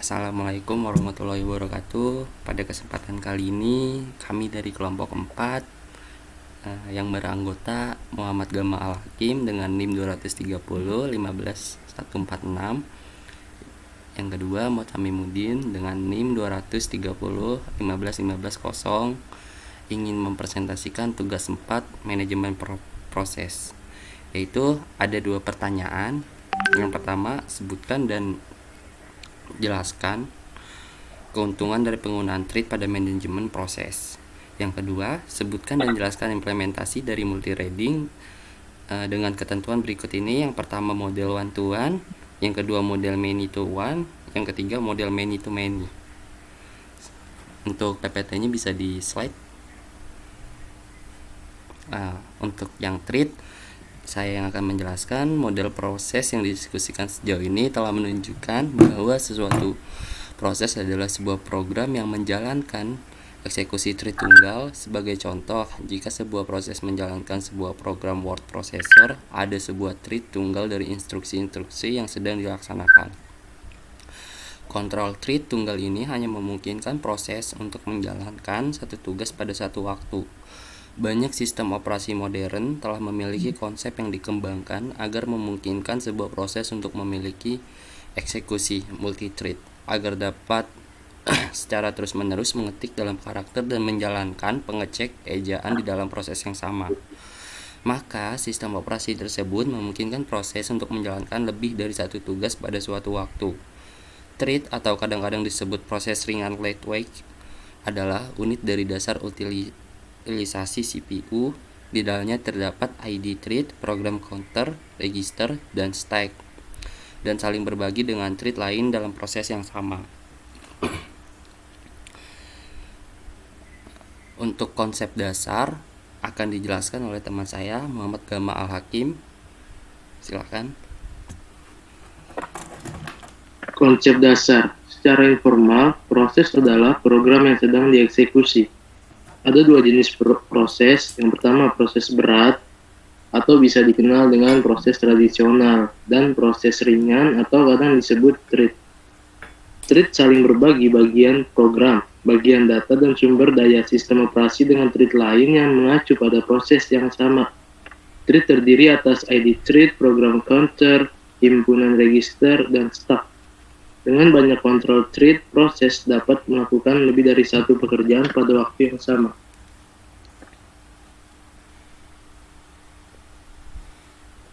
Assalamualaikum warahmatullahi wabarakatuh. Pada kesempatan kali ini kami dari kelompok 4 yang beranggota Muhammad Gamal Al-Hakim dengan NIM 230 15146. Yang kedua Mutamimuddin dengan NIM 230 15150 ingin mempresentasikan tugas 4 manajemen proses, yaitu ada 2 pertanyaan. Yang pertama, sebutkan dan jelaskan keuntungan dari penggunaan treat pada manajemen proses. Yang kedua, sebutkan dan jelaskan implementasi dari multi-threading dengan ketentuan berikut ini. Yang pertama, model one to one. Yang kedua, model many to one. Yang ketiga, model many to many. Untuk PPT-nya bisa di slide. Untuk yang treat, saya yang akan menjelaskan. Model proses yang didiskusikan sejauh ini telah menunjukkan bahwa sesuatu proses adalah sebuah program yang menjalankan eksekusi treat tunggal. Sebagai contoh, jika sebuah proses menjalankan sebuah program word processor, ada sebuah treat tunggal dari instruksi-instruksi yang sedang dilaksanakan. Kontrol treat tunggal ini hanya memungkinkan proses untuk menjalankan satu tugas pada satu waktu. Banyak sistem operasi modern telah memiliki konsep yang dikembangkan agar memungkinkan sebuah proses untuk memiliki eksekusi multi-thread agar dapat secara terus-menerus mengetik dalam karakter dan menjalankan pengecek ejaan di dalam proses yang sama. Maka sistem operasi tersebut memungkinkan proses untuk menjalankan lebih dari satu tugas pada suatu waktu. Thread atau kadang-kadang disebut proses ringan lightweight adalah unit dari dasar utilisasi CPU. Di dalamnya terdapat ID thread, program counter, register, dan stack, dan saling berbagi dengan thread lain dalam proses yang sama. Untuk konsep dasar akan dijelaskan oleh teman saya Muhammad Gamal Al-Hakim. Silakan. Konsep dasar. Secara informal, proses adalah program yang sedang dieksekusi. Ada 2 jenis proses. Yang pertama, proses berat atau bisa dikenal dengan proses tradisional, dan proses ringan atau kadang disebut thread. Thread saling berbagi bagian program, bagian data, dan sumber daya sistem operasi dengan thread lain yang mengacu pada proses yang sama. Thread terdiri atas ID thread, program counter, himpunan register, dan stack. Dengan banyak kontrol thread, proses dapat melakukan lebih dari satu pekerjaan pada waktu yang sama.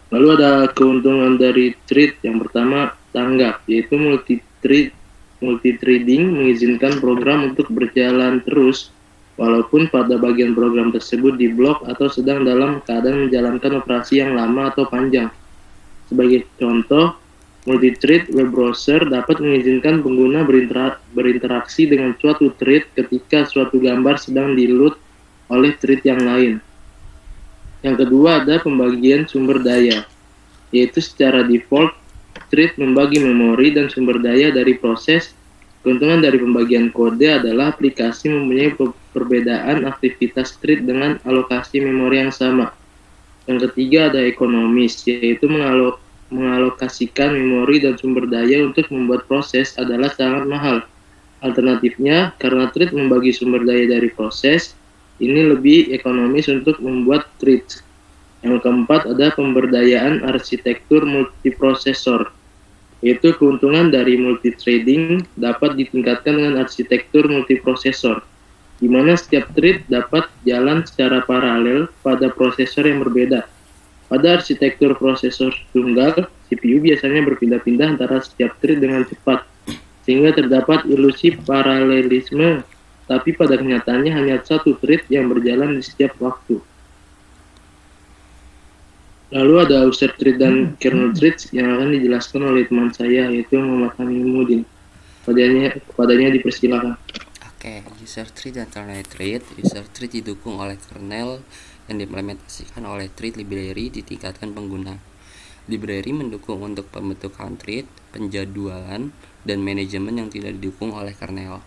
Lalu ada keuntungan dari thread. Yang pertama, tanggap, yaitu multi-threading mengizinkan program untuk berjalan terus walaupun pada bagian program tersebut diblok atau sedang dalam keadaan menjalankan operasi yang lama atau panjang. Sebagai contoh, multi-thread web browser dapat mengizinkan pengguna berinteraksi dengan suatu thread ketika suatu gambar sedang di-load oleh thread yang lain. Yang kedua, ada pembagian sumber daya, yaitu secara default thread membagi memori dan sumber daya dari proses. Keuntungan dari pembagian kode adalah aplikasi mempunyai perbedaan aktivitas thread dengan alokasi memori yang sama. Yang ketiga, ada ekonomis, yaitu mengalokasikan memori dan sumber daya untuk membuat proses adalah sangat mahal. Alternatifnya, karena thread membagi sumber daya dari proses, ini lebih ekonomis untuk membuat thread. Yang keempat, ada pemberdayaan arsitektur multiprosesor, yaitu keuntungan dari multithreading dapat ditingkatkan dengan arsitektur multiprosesor, di mana setiap thread dapat jalan secara paralel pada prosesor yang berbeda. Pada arsitektur prosesor tunggal, CPU biasanya berpindah-pindah antara setiap thread dengan cepat, sehingga terdapat ilusi paralelisme, tapi pada kenyataannya hanya satu thread yang berjalan di setiap waktu. Lalu ada user thread dan kernel thread yang akan dijelaskan oleh teman saya, yaitu Muhammad Hamimuddin. Kepadanya dipersilakan. Oke, user thread dan kernel thread. User thread didukung oleh kernel yang diimplementasikan oleh thread library ditingkatkan pengguna. Library mendukung untuk pembentukan thread, penjadwalan, dan manajemen yang tidak didukung oleh kernel.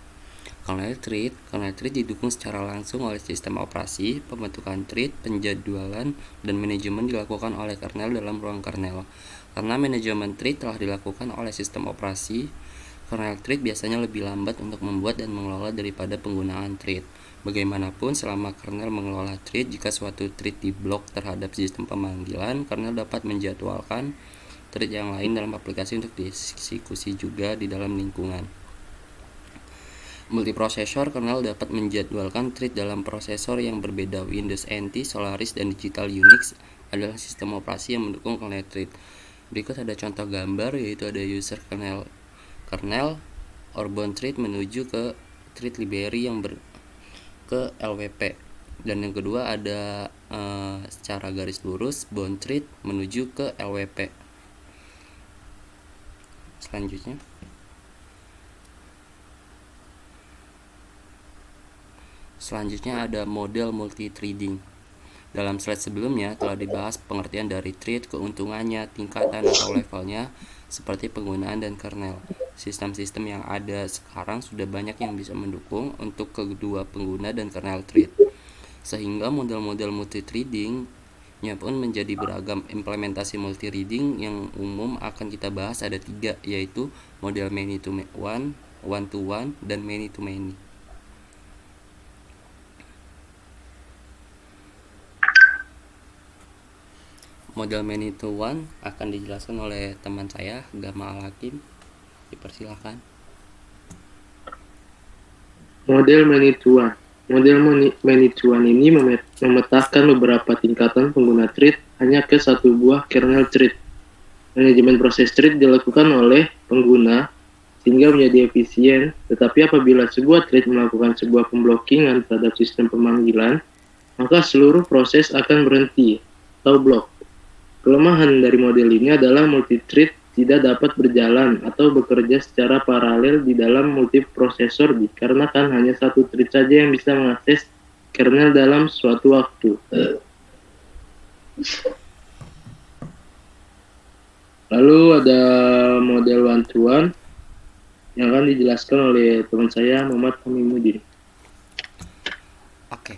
Kernel thread didukung secara langsung oleh sistem operasi. Pembentukan thread, penjadwalan, dan manajemen dilakukan oleh kernel dalam ruang kernel. Karena manajemen thread telah dilakukan oleh sistem operasi, Kernel thread biasanya lebih lambat untuk membuat dan mengelola daripada penggunaan thread. Bagaimanapun, selama kernel mengelola thread, jika suatu thread diblok terhadap sistem pemanggilan, kernel dapat menjadwalkan thread yang lain dalam aplikasi untuk dieksekusi juga di dalam lingkungan. Multiprosesor kernel dapat menjadwalkan thread dalam prosesor yang berbeda. Windows NT, Solaris, dan Digital Unix adalah sistem operasi yang mendukung kernel thread. Berikut ada contoh gambar, yaitu ada user kernel outbound thread menuju ke thread library yang ke LWP, dan yang kedua ada secara garis lurus bound thread menuju ke LWP. Selanjutnya ada model multithreading. Dalam slide sebelumnya telah dibahas pengertian dari thread, keuntungannya, tingkatan atau levelnya, seperti penggunaan dan kernel. Sistem-sistem yang ada sekarang sudah banyak yang bisa mendukung untuk kedua pengguna dan kernel thread, sehingga model-model multithreading-nya pun menjadi beragam. Implementasi multithreading yang umum akan kita bahas ada 3, yaitu model many to one, one to one, dan many to many. Model many to one akan dijelaskan oleh teman saya, Gamal Hakim. Dipersilakan. Model many to one. Model many to one ini memetakan beberapa tingkatan pengguna thread hanya ke satu buah kernel thread. Manajemen proses thread dilakukan oleh pengguna sehingga menjadi efisien, tetapi apabila sebuah thread melakukan sebuah pemblokingan terhadap sistem pemanggilan, maka seluruh proses akan berhenti atau blok. Kelemahan dari model ini adalah multithread tidak dapat berjalan atau bekerja secara paralel di dalam multiprosesor dikarenakan hanya satu thread saja yang bisa mengakses kernel dalam suatu waktu. Lalu ada model one to one yang akan dijelaskan oleh teman saya, Muhammad Hamimudin. Oke.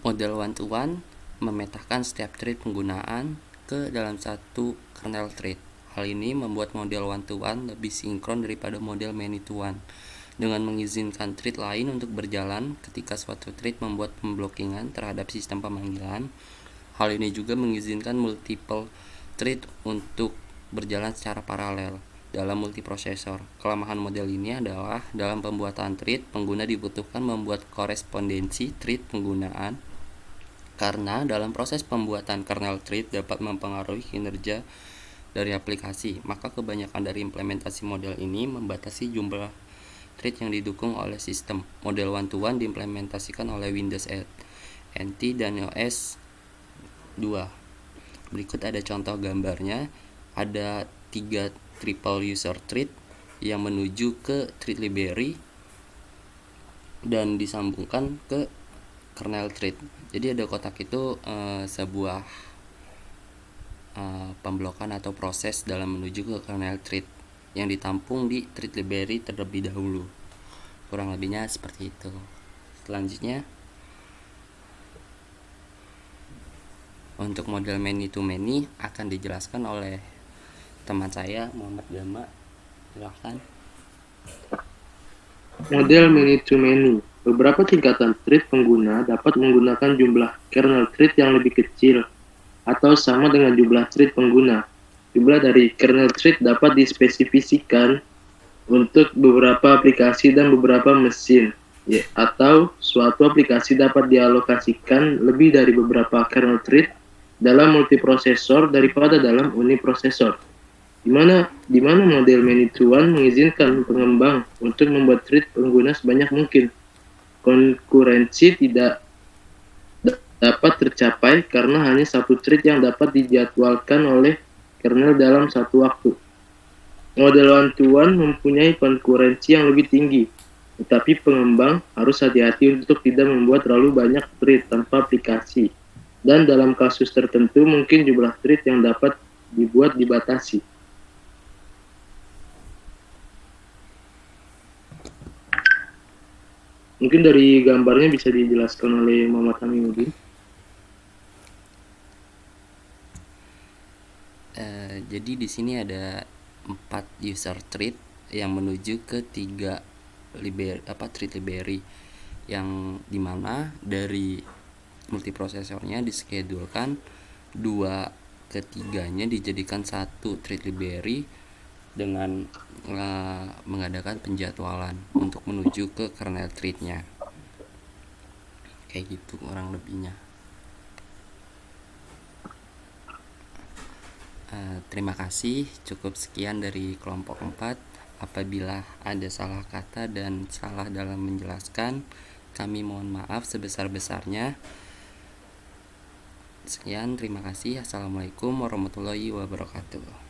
Model one to one memetakan setiap thread penggunaan ke dalam satu kernel thread. Hal ini membuat model one to one lebih sinkron daripada model many to one, dengan mengizinkan thread lain untuk berjalan ketika suatu thread membuat pemblokingan terhadap sistem pemanggilan. Hal ini juga mengizinkan multiple thread untuk berjalan secara paralel dalam multiprosesor. Kelemahan model ini adalah dalam pembuatan thread, pengguna dibutuhkan membuat korespondensi thread penggunaan, karena dalam proses pembuatan kernel thread dapat mempengaruhi kinerja dari aplikasi. Maka kebanyakan dari implementasi model ini membatasi jumlah thread yang didukung oleh sistem. Model one to one diimplementasikan oleh Windows NT dan OS 2. Berikut ada contoh gambarnya. Ada 3 triple user thread yang menuju ke thread library dan disambungkan ke kernel thread. Jadi ada kotak itu sebuah pemblokan atau proses dalam menuju ke kernel thread yang ditampung di thread library terlebih dahulu. Kurang lebihnya seperti itu. Selanjutnya, untuk model many to many akan dijelaskan oleh teman saya, Muhammad Gama. Silakan. Model many to many. Beberapa tingkatan thread pengguna dapat menggunakan jumlah kernel thread yang lebih kecil atau sama dengan jumlah thread pengguna. Jumlah dari kernel thread dapat dispesifikasikan untuk beberapa aplikasi dan beberapa mesin, atau suatu aplikasi dapat dialokasikan lebih dari beberapa kernel thread dalam multiprosesor daripada dalam uniprosesor. Di mana model many to one mengizinkan pengembang untuk membuat thread pengguna sebanyak mungkin. Konkurensi tidak dapat tercapai karena hanya satu thread yang dapat dijadwalkan oleh kernel dalam satu waktu. Model one to one mempunyai konkurensi yang lebih tinggi, tetapi pengembang harus hati-hati untuk tidak membuat terlalu banyak thread tanpa aplikasi, dan dalam kasus tertentu mungkin jumlah thread yang dapat dibuat dibatasi. Mungkin dari gambarnya bisa dijelaskan oleh Muhammad Hamimudin. Jadi di sini ada 4 user thread yang menuju ke 3 thread library, yang dimana dari multiprosesornya diskedulkan 2 ketiganya dijadikan satu thread library dengan mengadakan penjadwalan untuk menuju ke kernel threadnya. Kayak gitu kurang lebihnya. Terima kasih, cukup sekian dari kelompok 4. Apabila ada salah kata dan salah dalam menjelaskan, kami mohon maaf sebesar-besarnya. Sekian, terima kasih. Assalamualaikum warahmatullahi wabarakatuh.